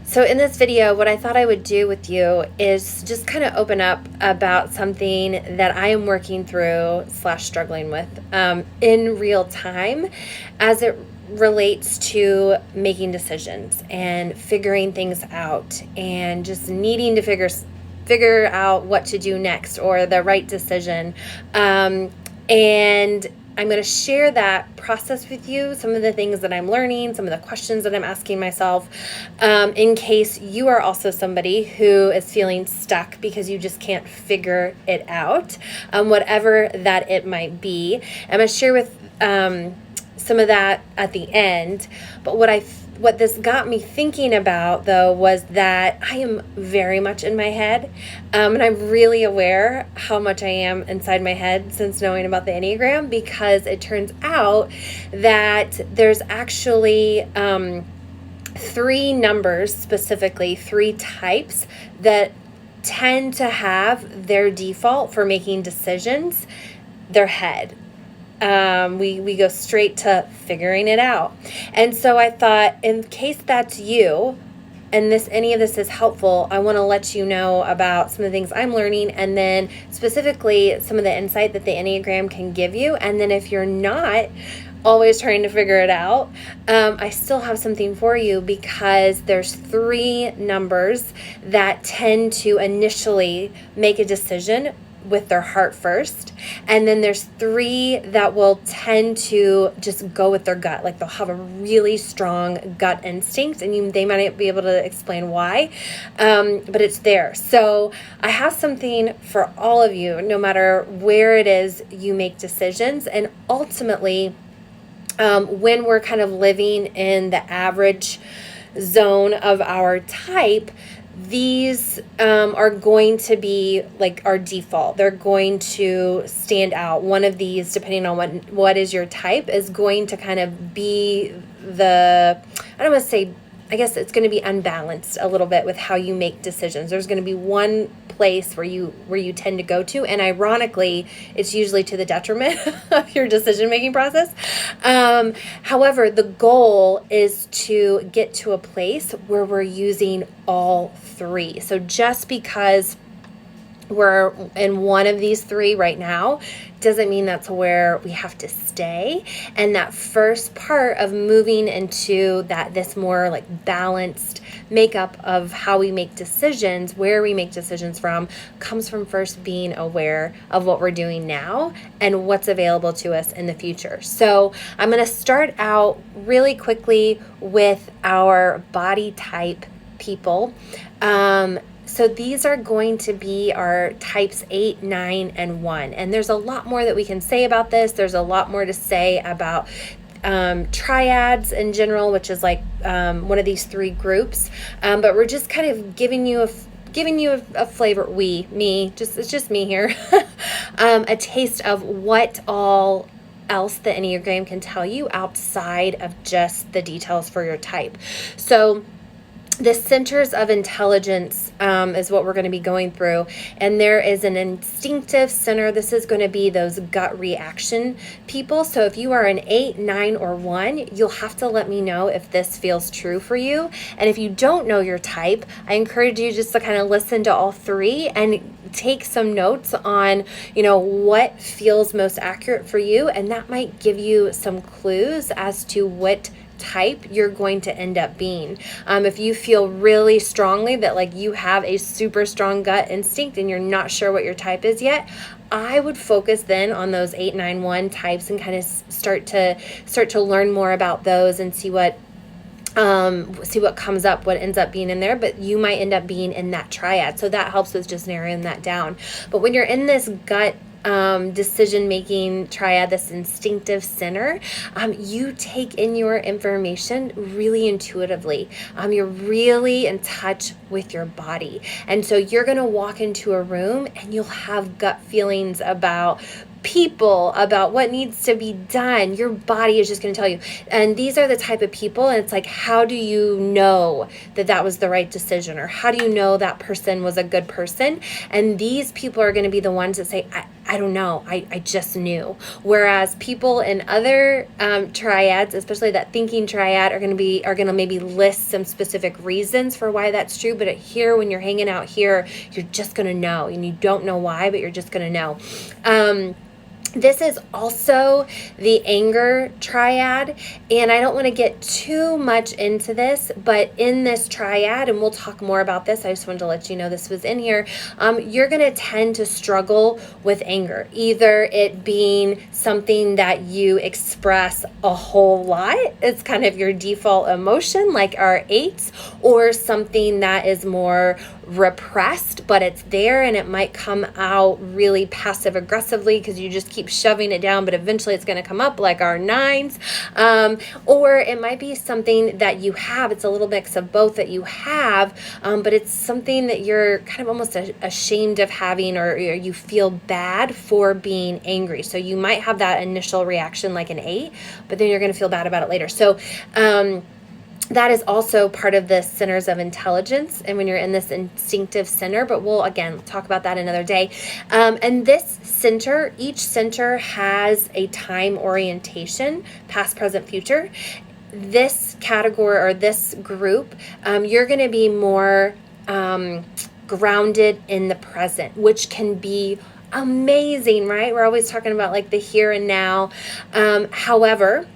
So in this video, what I thought I would do with you is just kind of open up about something that I am working through / struggling with in real time as it relates to making decisions and figuring things out and just needing to figure out what to do next or the right decision. And I'm going to share that process with you, some of the things that I'm learning, some of the questions that I'm asking myself, in case you are also somebody who is feeling stuck because you just can't figure it out, whatever that it might be. I'm going to share with some of that at the end, but what this got me thinking about, though, was that I am very much in my head, and I'm really aware how much I am inside my head since knowing about the Enneagram, because it turns out that there's actually 3 numbers, specifically 3 types, that tend to have their default for making decisions, their head. We go straight to figuring it out. And so I thought, in case that's you and any of this is helpful, I want to let you know about some of the things I'm learning, and then specifically some of the insight that the Enneagram can give you. And then if you're not always trying to figure it out, I still have something for you, because there's 3 numbers that tend to initially make a decision with their heart first, and then there's 3 that will tend to just go with their gut. Like, they'll have a really strong gut instinct, and they might not be able to explain why, but it's there. So I have something for all of you, no matter where it is you make decisions. And ultimately, when we're kind of living in the average zone of our type, these are going to be like our default. They're going to stand out. One of these, depending on what is your type, is going to kind of be I don't want to say, I guess it's going to be unbalanced a little bit with how you make decisions. There's going to be one place where you tend to go to, and ironically, it's usually to the detriment of your decision-making process. However, the goal is to get to a place where we're using all 3. So just because we're in one of these 3 right now doesn't mean that's where we have to stay. And that first part of moving into this more like balanced makeup of how we make decisions, where we make decisions from, comes from first being aware of what we're doing now and what's available to us in the future. So I'm going to start out really quickly with our body type people. So these are going to be our types 8, 9, and 1. And there's a lot more that we can say about this. There's a lot more to say about triads in general, which is like one of these 3 groups. But we're just kind of giving you a flavor. It's just me here, a taste of what all else the Enneagram can tell you outside of just the details for your type. So the centers of intelligence is what we're going to be going through. And there is an instinctive center. This is going to be those gut reaction people. So if you are an 8, 9, or 1, you'll have to let me know if this feels true for you. And if you don't know your type, I encourage you just to kind of listen to all 3 and take some notes on, what feels most accurate for you. And that might give you some clues as to what type you're going to end up being. If you feel really strongly that like you have a super strong gut instinct and you're not sure what your type is yet, I would focus then on those 8, 9, 1 types and kind of start to learn more about those and see what comes up, what ends up being in there. But you might end up being in that triad, so that helps with just narrowing that down. But when you're in this gut decision-making triad, this instinctive center, you take in your information really intuitively. You're really in touch with your body. And so you're going to walk into a room and you'll have gut feelings about people, about what needs to be done. Your body is just going to tell you. And these are the type of people, and it's like, how do you know that was the right decision? Or how do you know that person was a good person? And these people are going to be the ones that say, I don't know. I just knew. Whereas people in other triads, especially that thinking triad, are going to maybe list some specific reasons for why that's true. But here, when you're hanging out here, you're just going to know, and you don't know why, but you're just going to know. This is also the anger triad, and I don't want to get too much into this, but in this triad, and we'll talk more about this, I just wanted to let you know this was in here, you're going to tend to struggle with anger, either it being something that you express a whole lot, it's kind of your default emotion, like our 8s, or something that is more repressed, but it's there, and it might come out really passive aggressively because you just keep shoving it down, but eventually it's going to come up, like our 9s. Or it might be something that you have, it's a little mix of both that you have, but it's something that you're kind of almost ashamed of having, or you feel bad for being angry. So you might have that initial reaction like an 8, but then you're going to feel bad about it later. So that is also part of the centers of intelligence, and when you're in this instinctive center, but we'll again talk about that another day. And this center, each center has a time orientation, past, present, future. This category or this group, you're going to be more grounded in the present, which can be amazing, right? We're always talking about like the here and now. However,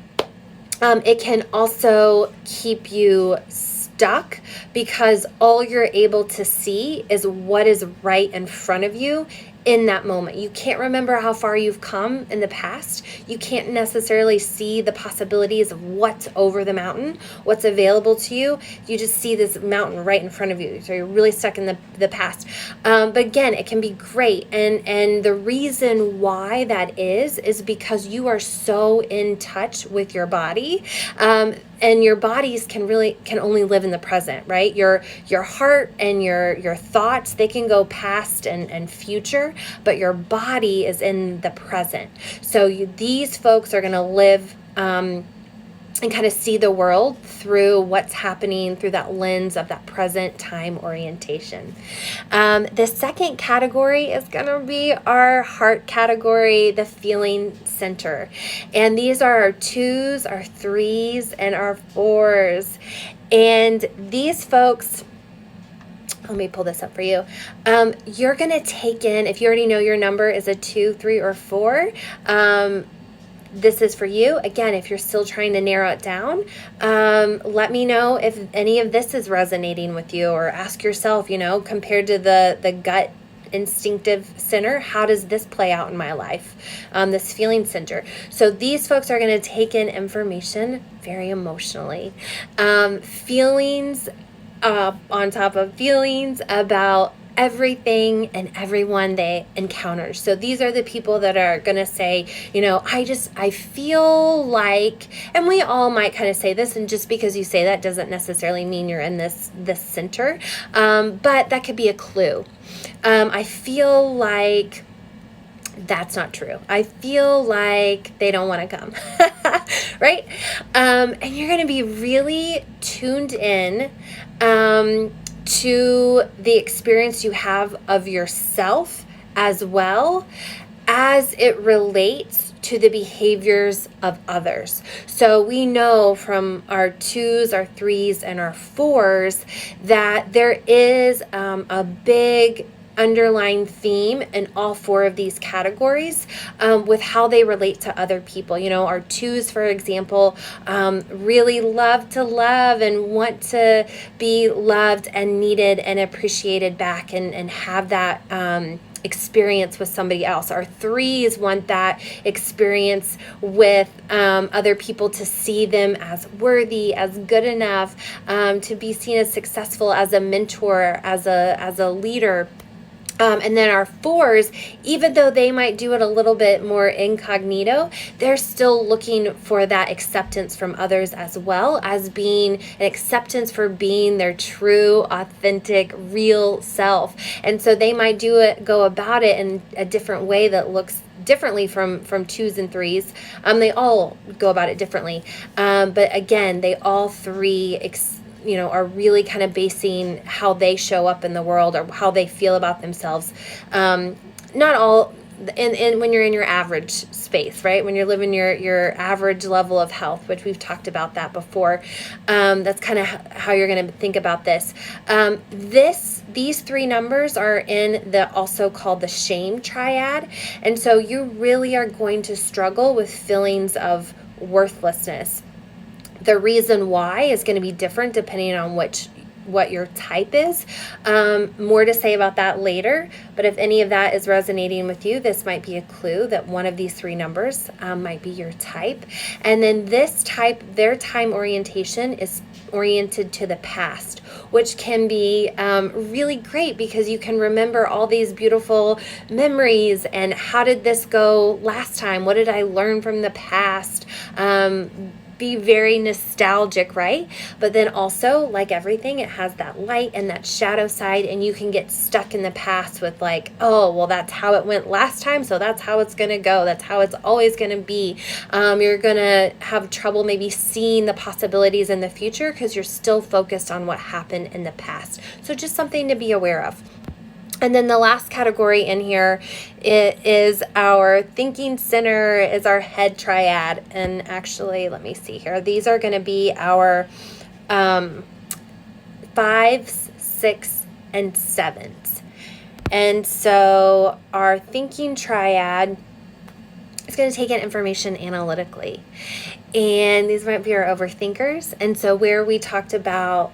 it can also keep you stuck because all you're able to see is what is right in front of you in that moment. You can't remember how far you've come in the past. You can't necessarily see the possibilities of what's over the mountain, what's available to you. You just see this mountain right in front of you. So you're really stuck in the past. But again, it can be great. And the reason why that is because you are so in touch with your body. And your bodies can only live in the present, right? Your heart and your thoughts, they can go past and future, but your body is in the present. So these folks are going to live and kind of see the world through what's happening through that lens of that present time orientation. The second category is going to be our heart category, the feeling center. And these are our 2s, our 3s, and our 4s. And these folks, let me pull this up for you. You're going to take in, if you already know your number is a 2, 3, or 4, this is for you. Again, if you're still trying to narrow it down, let me know if any of this is resonating with you, or ask yourself, compared to the gut instinctive center, how does this play out in my life? This feeling center. So these folks are going to take in information very emotionally. Feelings on top of feelings about everything and everyone they encounter. So these are the people that are going to say, I feel like, and we all might kind of say this, and just because you say that doesn't necessarily mean you're in this center, but that could be a clue. I feel like that's not true. I feel like they don't want to come, right? And you're going to be really tuned in to the experience you have of yourself, as well as it relates to the behaviors of others. So we know from our 2s, our 3s, and our 4s that there is a big underlying theme in all 4 of these categories with how they relate to other people. Our 2s, for example, really love to love and want to be loved and needed and appreciated back, and have that experience with somebody else. Our 3s want that experience with other people, to see them as worthy, as good enough, to be seen as successful, as a mentor, as a leader. And then our 4s, even though they might do it a little bit more incognito, they're still looking for that acceptance from others, as well as being an acceptance for being their true, authentic, real self. And so they might go about it in a different way that looks differently from 2s and 3s. They all go about it differently. But again, they all 3 are really kind of basing how they show up in the world, or how they feel about themselves. Not all and when you're in your average space, right? When you're living your average level of health, which we've talked about that before. That's kind of how you're going to think about this. These three numbers are in the also called the shame triad. And so you really are going to struggle with feelings of worthlessness. The reason why is going to be different depending on what your type is. More to say about that later, but if any of that is resonating with you, this might be a clue that one of these three numbers might be your type. And then this type, their time orientation is oriented to the past, which can be really great because you can remember all these beautiful memories and how did this go last time? What did I learn from the past? Be very nostalgic, right? But then also, like everything, it has that light and that shadow side, and you can get stuck in the past with like, oh, well, that's how it went last time, so that's how it's going to go. That's how it's always going to be. You're going to have trouble maybe seeing the possibilities in the future because you're still focused on what happened in the past. So just something to be aware of. And then the last category in here is our Thinking Center, is our head triad. And actually, let me see here. These are going to be our 5s, 6, and 7s. And so our Thinking Triad is going to take in information analytically. And these might be our overthinkers. And so where we talked about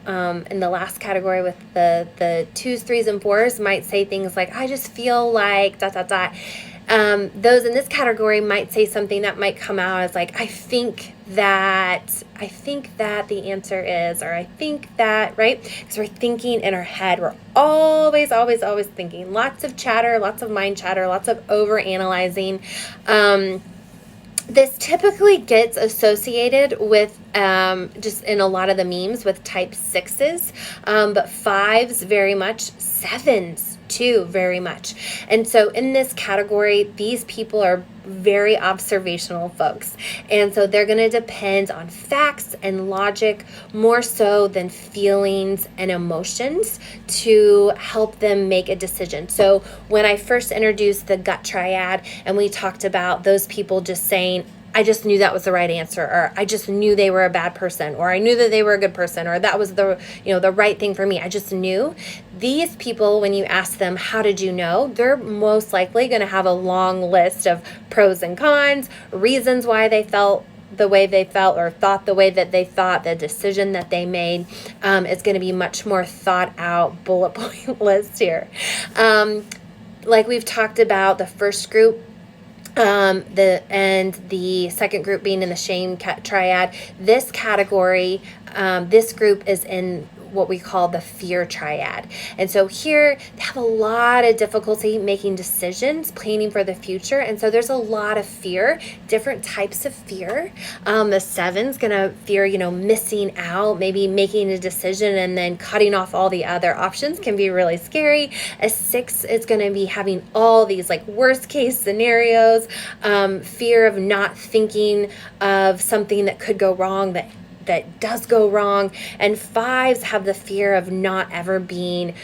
in the last category with the 2s, 3s, and 4s might say things like, I just feel like ... Those in this category might say something that might come out as like, I think that the answer is, or I think that, right? Because we're thinking in our head. We're always thinking. Lots of chatter, lots of mind chatter, lots of over analyzing. This typically gets associated with, just in a lot of the memes, with type 6s, but 5s very much, 7s too very much. And so in this category, these people are very observational folks. And so they're going to depend on facts and logic more so than feelings and emotions to help them make a decision. So when I first introduced the Gut Triad and we talked about those people just saying, I just knew that was the right answer, or I just knew they were a bad person, or I knew that they were a good person, or that was the right thing for me. I just knew. These people, when you ask them, how did you know? They're most likely going to have a long list of pros and cons, reasons why they felt the way they felt or thought the way that they thought. The decision that they made is going to be much more thought out bullet point list here. Like we've talked about, the first group, the second group being in the shame triad. This category, this group is in what we call the fear triad. And so here they have a lot of difficulty making decisions, planning for the future. And so there's a lot of fear, different types of fear. The 7's going to fear, missing out, maybe making a decision and then cutting off all the other options can be really scary. A 6 is going to be having all these like worst case scenarios, fear of not thinking of something that could go wrong, that does go wrong. And 5s have the fear of not ever being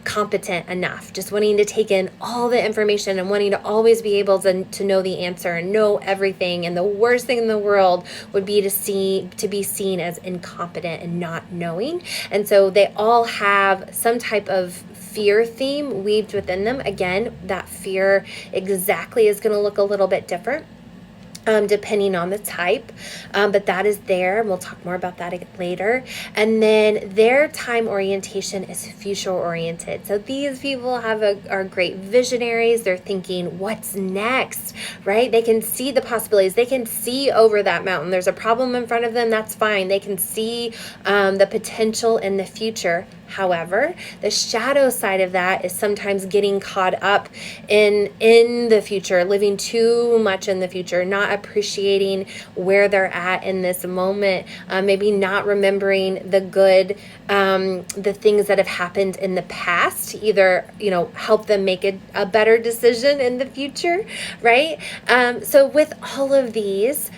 competent enough, just wanting to take in all the information and wanting to always be able to know the answer and know everything. And the worst thing in the world would be to be seen as incompetent and not knowing. And so they all have some type of fear theme weaved within them. Again, that fear exactly is going to look a little bit different depending on the type, but that is there, and we'll talk more about that later. And then their time orientation is future oriented. So these people are great visionaries. They're thinking, what's next, right? They can see the possibilities. They can see over that mountain. There's a problem in front of them. That's fine. They can see the potential in the future. However, the shadow side of that is sometimes getting caught up in the future, living too much in the future, not appreciating where they're at in this moment, maybe not remembering the good, the things that have happened in the past, either, help them make a better decision in the future, right? So with all of these,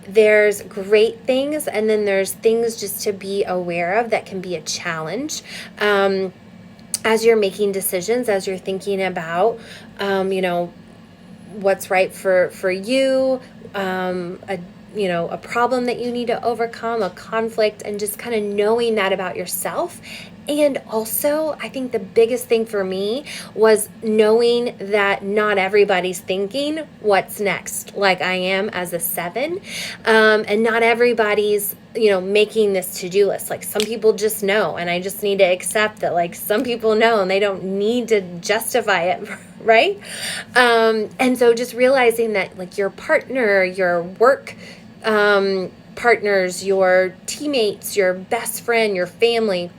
there's great things, and then there's things just to be aware of that can be a challenge as you're making decisions, as you're thinking about, what's right for you, a problem that you need to overcome, a conflict, and just kind of knowing that about yourself. And also, I think the biggest thing for me was knowing that not everybody's thinking what's next, like I am as a 7. And not everybody's, making this to-do list. Like some people just know, and I just need to accept that like some people know and they don't need to justify it, right? And so just realizing that like your partner, your work partners, your teammates, your best friend, your family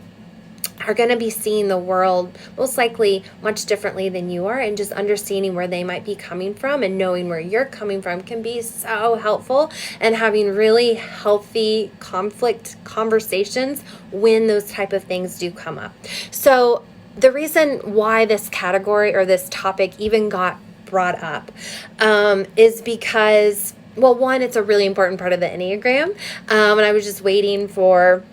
are going to be seeing the world most likely much differently than you are, and just understanding where they might be coming from and knowing where you're coming from can be so helpful, and having really healthy conflict conversations when those type of things do come up. So the reason why this category or this topic even got brought up is because, well, one, it's a really important part of the Enneagram, and I was just waiting for,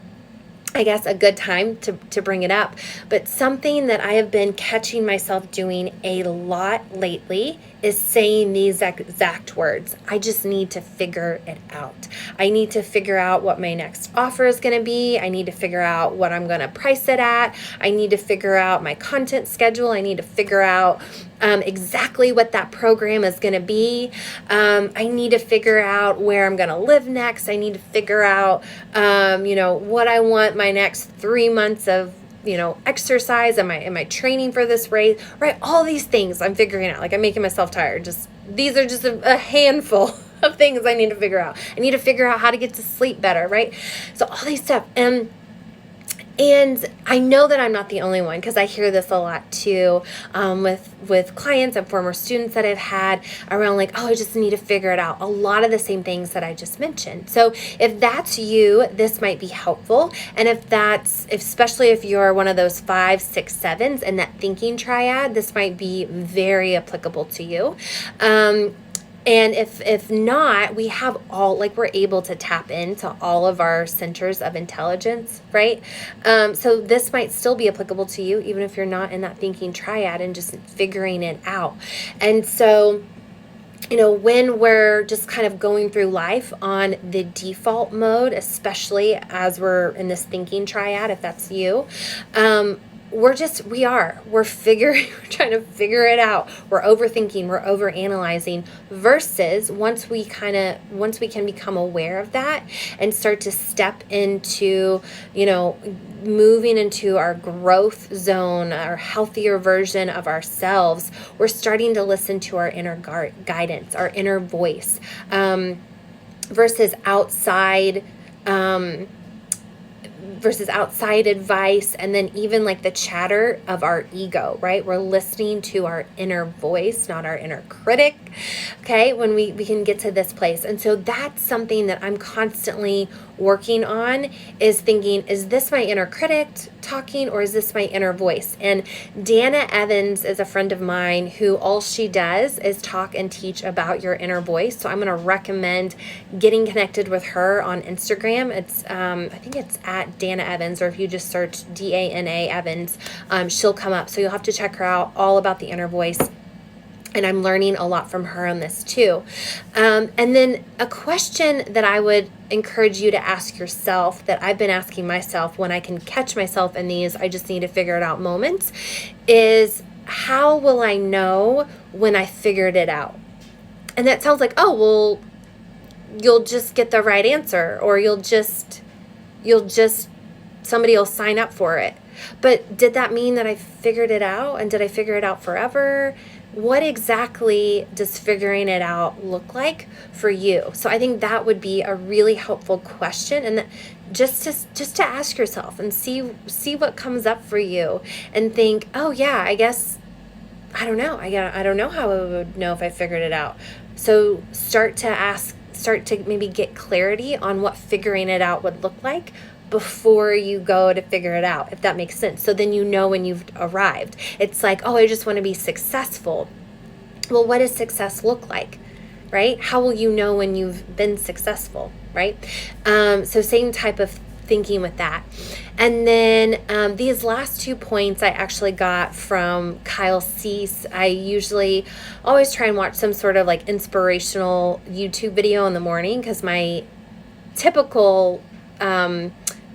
I guess, a good time to bring it up. But something that I have been catching myself doing a lot lately is saying these exact words. I just need to figure it out. I need to figure out what my next offer is going to be. I need to figure out what I'm going to price it at. I need to figure out my content schedule. I need to figure out exactly what that program is going to be. I need to figure out where I'm going to live next. I need to figure out, what I want my next 3 months of, exercise. Am I training for this race? Right? All these things I'm figuring out. Like I'm making myself tired. These are just a handful of things I need to figure out. I need to figure out how to get to sleep better, right? So all these stuff. And I know that I'm not the only one, because I hear this a lot too, with clients and former students that I've had around like, oh, I just need to figure it out. A lot of the same things that I just mentioned. So if that's you, this might be helpful. And especially if you're one of those 5, 6, 7s in that thinking triad, this might be very applicable to you. And if not, we have we're able to tap into all of our centers of intelligence, right? So this might still be applicable to you, even if you're not in that thinking triad, and just figuring it out. And so, when we're just kind of going through life on the default mode, especially as we're in this thinking triad, if that's you, we're trying to figure it out. We're overthinking, we're overanalyzing, versus once we can become aware of that and start to step into, moving into our growth zone, our healthier version of ourselves, we're starting to listen to our inner guidance, our inner voice, versus outside advice, and then even like the chatter of our ego, right? We're listening to our inner voice, not our inner critic, okay? When we can get to this place. And so that's something that I'm constantly working on, is thinking, is this my inner critic talking, or is this my inner voice? And Dana Evans is a friend of mine who all she does is talk and teach about your inner voice. So I'm going to recommend getting connected with her on Instagram. It's I think it's at Dana Evans, or if you just search Dana Evans, she'll come up. So you'll have to check her out, all about the inner voice. And I'm learning a lot from her on this too. And then a question that I would encourage you to ask yourself, that I've been asking myself when I can catch myself in these I just need to figure it out moments, is how will I know when I figured it out? And that sounds like, oh, well, you'll just get the right answer, or you'll just somebody will sign up for it. But did that mean that I figured it out? And did I figure it out forever? What exactly does figuring it out look like for you? So I think that would be a really helpful question, and that just to ask yourself and see what comes up for you, and think, oh yeah, I guess I don't know. I don't know how I would know if I figured it out. So start to maybe get clarity on what figuring it out would look like before you go to figure it out, if that makes sense. So then you know when you've arrived. It's like, oh, I just want to be successful. Well, what does success look like, right? How will you know when you've been successful, right? So same type of thinking with that. And then these last 2 points I actually got from Kyle Cease. I usually always try and watch some sort of like inspirational YouTube video in the morning, because my typical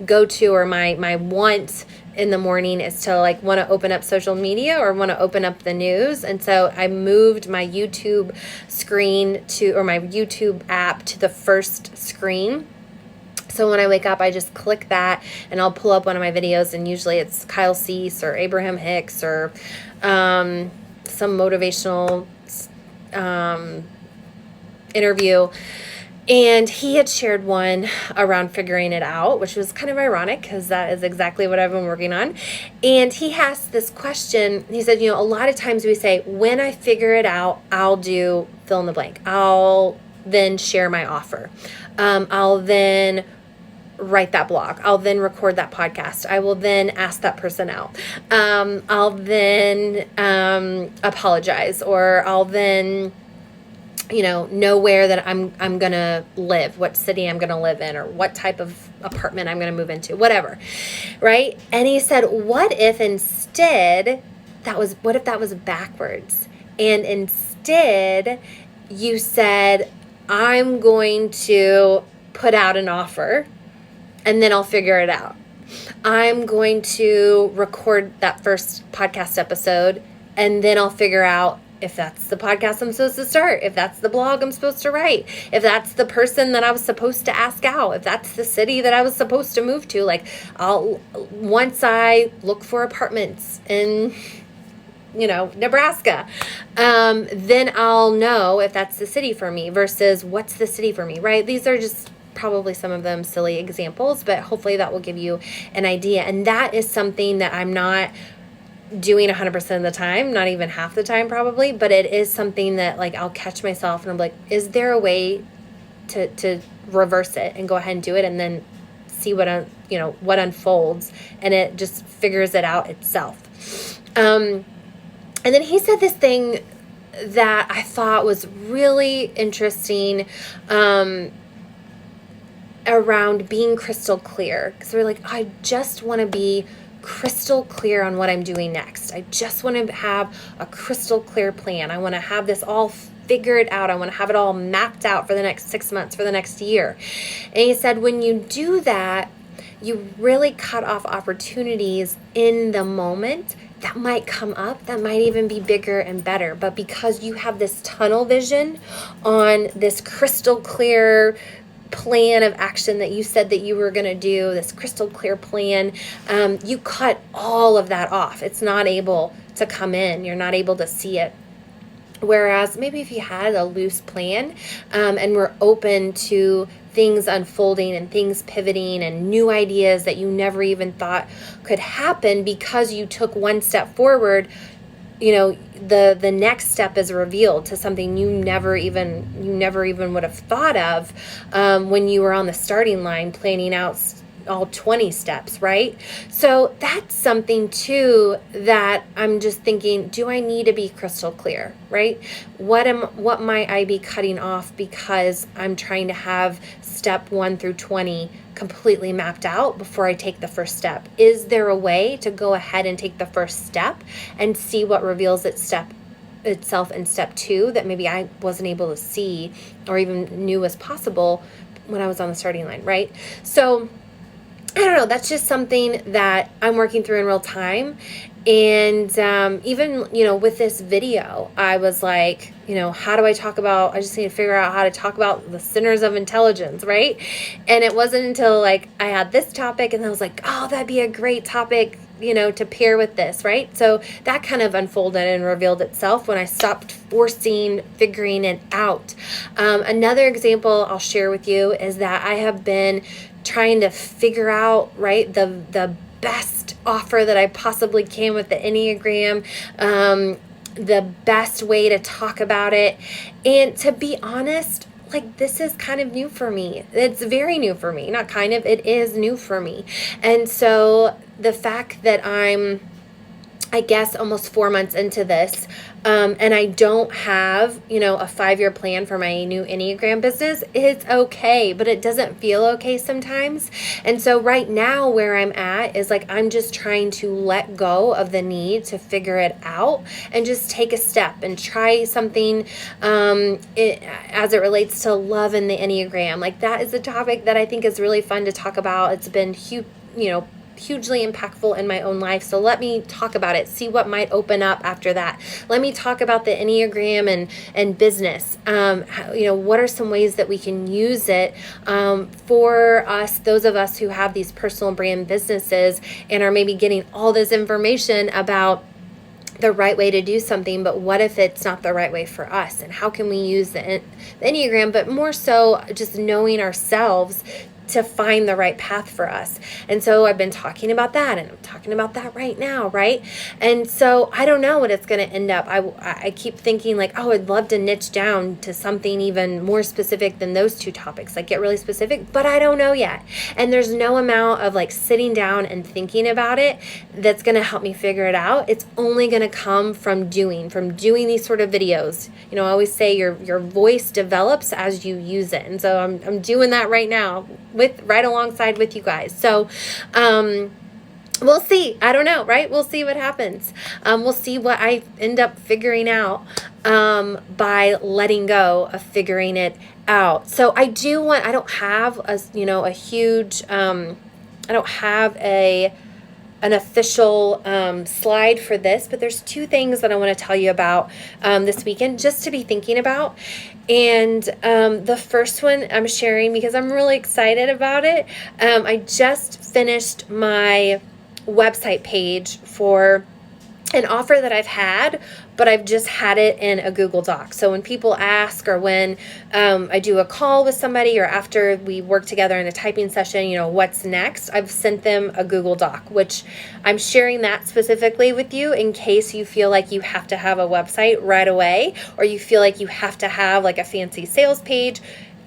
go-to or my want in the morning is to like want to open up social media or want to open up the news. And so I moved my YouTube screen or my YouTube app to the first screen. So when I wake up, I just click that and I'll pull up one of my videos, and usually it's Kyle Cease or Abraham Hicks or some motivational interview. And he had shared one around figuring it out, which was kind of ironic because that is exactly what I've been working on. And he asked this question. He said, a lot of times we say, when I figure it out, I'll do fill in the blank. I'll then share my offer. I'll then write that blog. I'll then record that podcast. I will then ask that person out. I'll then apologize, or I'll then know where that I'm going to live, what city I'm going to live in, or what type of apartment I'm going to move into, whatever. Right? And he said, what if that was backwards? And instead you said, I'm going to put out an offer and then I'll figure it out. I'm going to record that first podcast episode and then I'll figure out if that's the podcast I'm supposed to start, if that's the blog I'm supposed to write, if that's the person that I was supposed to ask out, if that's the city that I was supposed to move to. Like, once I look for apartments in, Nebraska, then I'll know if that's the city for me versus what's the city for me, right? These are just probably some of them silly examples, but hopefully that will give you an idea. And that is something that I'm not doing 100% of the time, not even half the time probably, but it is something that like I'll catch myself and I'm like, is there a way to reverse it and go ahead and do it and then see what unfolds, and it just figures it out itself. And then he said this thing that I thought was really interesting around being crystal clear, because we're like, I just want to be crystal clear on what I'm doing next. I just want to have a crystal clear plan. I want to have this all figured out. I want to have it all mapped out for the next 6 months, for the next year. And he said, when you do that, you really cut off opportunities in the moment that might come up, that might even be bigger and better. But because you have this tunnel vision on this crystal clear plan of action that you said that you were going to do, this crystal clear plan, you cut all of that off. It's not able to come in. You're not able to see it. Whereas maybe if you had a loose plan and were open to things unfolding and things pivoting and new ideas that you never even thought could happen because you took one step forward, the next step is revealed to something you never even would have thought of when you were on the starting line planning out all 20 steps, right? So that's something too that I'm just thinking, do I need to be crystal clear, right? What might I be cutting off because I'm trying to have step 1 through 20 completely mapped out before I take the first step? Is there a way to go ahead and take the first step and see what reveals itself in step 2 that maybe I wasn't able to see or even knew was possible when I was on the starting line, right? So I don't know, that's just something that I'm working through in real time. And even, with this video, I was like, how do I talk about, I just need to figure out how to talk about the centers of intelligence, right? And it wasn't until like I had this topic and I was like, oh, that'd be a great topic, to pair with this, right? So that kind of unfolded and revealed itself when I stopped forcing figuring it out. Another example I'll share with you is that I have been trying to figure out, right, the best offer that I possibly can with the Enneagram, the best way to talk about it. And to be honest, like, this is kind of new for me. It's very new for me. Not kind of, it is new for me. And so the fact that I'm I guess almost 4 months into this, and I don't have, a 5-year plan for my new Enneagram business. It's okay, but it doesn't feel okay sometimes. And so right now where I'm at is like, I'm just trying to let go of the need to figure it out and just take a step and try something as it relates to love and the Enneagram. Like, that is a topic that I think is really fun to talk about. It's been hugely impactful in my own life. So let me talk about it, see what might open up after that. Let me talk about the Enneagram and business. What are some ways that we can use it for us, those of us who have these personal brand businesses and are maybe getting all this information about the right way to do something, but what if it's not the right way for us? And how can we use the Enneagram, but more so just knowing ourselves to find the right path for us. And so I've been talking about that, and I'm talking about that right now, right? And so I don't know what it's going to end up. I keep thinking like, oh, I'd love to niche down to something even more specific than those two topics, like get really specific, but I don't know yet. And there's no amount of like sitting down and thinking about it that's going to help me figure it out. It's only going to come from doing these sort of videos. I always say your voice develops as you use it. And so I'm doing that right now right alongside with you guys. So we'll see. I don't know, right? We'll see what happens. We'll see what I end up figuring out by letting go of figuring it out. So I don't have a huge, I don't have an official slide for this, but there's 2 things that I want to tell you about this weekend just to be thinking about. And the first one I'm sharing because I'm really excited about it. I just finished my website page for an offer that I've had, but I've just had it in a Google Doc. So when people ask, or when I do a call with somebody, or after we work together in a typing session, what's next, I've sent them a Google Doc, which I'm sharing that specifically with you in case you feel like you have to have a website right away, or you feel like you have to have like a fancy sales page.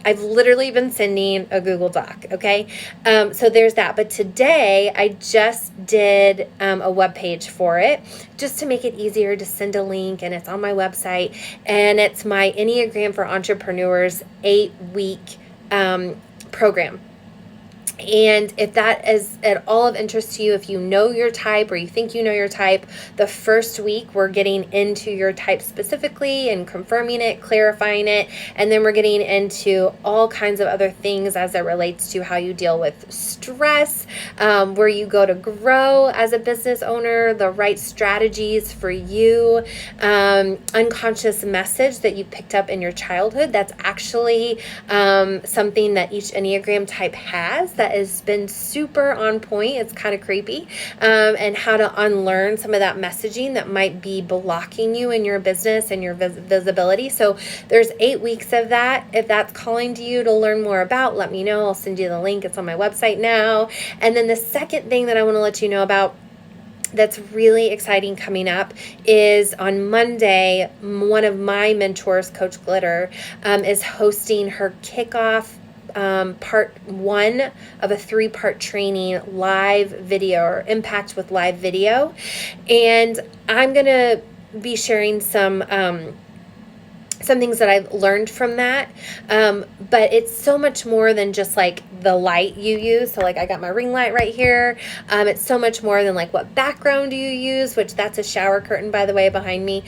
I've literally been sending a Google Doc, okay? So there's that. But today, I just did a web page for it, just to make it easier to send a link, and it's on my website. And it's my Enneagram for Entrepreneurs 8-week program. And if that is at all of interest to you, if you know your type or you think you know your type, the first week we're getting into your type specifically and confirming it, clarifying it, and then we're getting into all kinds of other things as it relates to how you deal with stress, where you go to grow as a business owner, the right strategies for you, unconscious message that you picked up in your childhood that's actually something that each Enneagram type has that has been super on point. It's kind of creepy, and how to unlearn some of that messaging that might be blocking you in your business and your visibility. So there's 8 weeks of that. If that's calling to you to learn more about, let me know. I'll send you the link. It's on my website now. And then the second thing that I want to let you know about that's really exciting coming up is on Monday, one of my mentors, Coach Glitter, is hosting her kickoff part 1 of a 3-part training, live video, or impact with live video. And I'm going to be sharing some things that I've learned from that. But it's so much more than just like the light you use. So like I got my ring light right here. It's so much more than like what background do you use, which that's a shower curtain, by the way, behind me.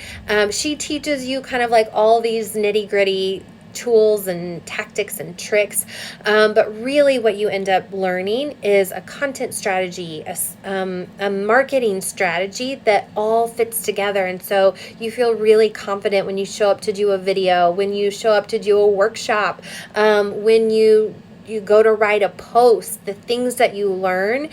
She teaches you kind of like all these nitty gritty tools and tactics and tricks, but really what you end up learning is a content strategy, a marketing strategy that all fits together. And so you feel really confident when you show up to do a video, when you show up to do a workshop, when you go to write a post, the things that you learn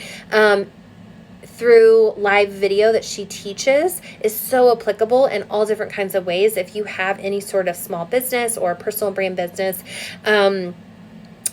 through live video that she teaches is so applicable in all different kinds of ways. If you have any sort of small business or personal brand business, I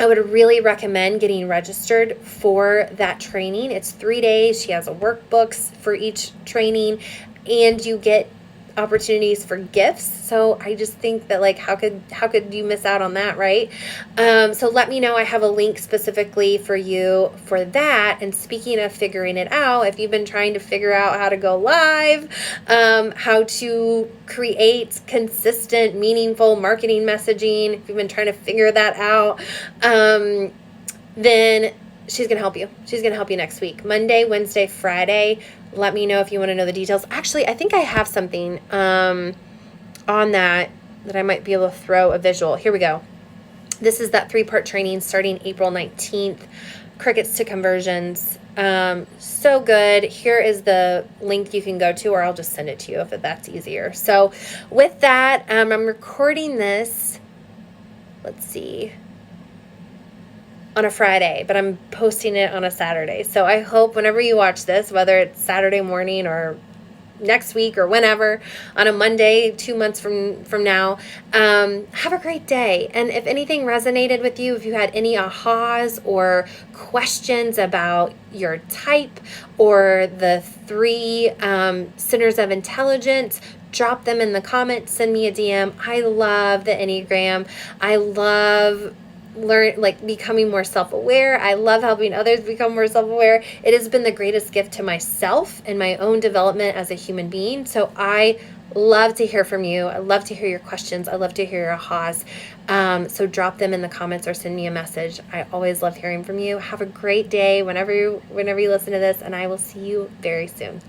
would really recommend getting registered for that training. It's 3 days. She has workbooks for each training, and you get opportunities for gifts. So I just think that, like, how could you miss out on that, right? So let me know. I have a link specifically for you for that. And speaking of figuring it out, if you've been trying to figure out how to go live, how to create consistent, meaningful marketing messaging, if you've been trying to figure that out, then she's going to help you. She's going to help you next week. Monday, Wednesday, Friday. Let me know if you want to know the details. Actually, I think I have something on that I might be able to throw a visual. Here we go. This is that 3-part training starting April 19th. Crickets to conversions. So good. Here is the link you can go to, or I'll just send it to you if that's easier. So with that, I'm recording this, let's see, on a Friday, but I'm posting it on a Saturday. So I hope whenever you watch this, whether it's Saturday morning or next week or whenever, on a Monday 2 months from now, have a great day. And if anything resonated with you, if you had any ahas or questions about your type or the 3 centers of intelligence, drop them in the comments, send me a DM. I love the Enneagram. I love becoming more self-aware. I love helping others become more self-aware. It has been the greatest gift to myself and my own development as a human being. So I love to hear from you. I love to hear your questions. I love to hear your ahas. So drop them in the comments or send me a message. I always love hearing from you. Have a great day whenever you listen to this, and I will see you very soon.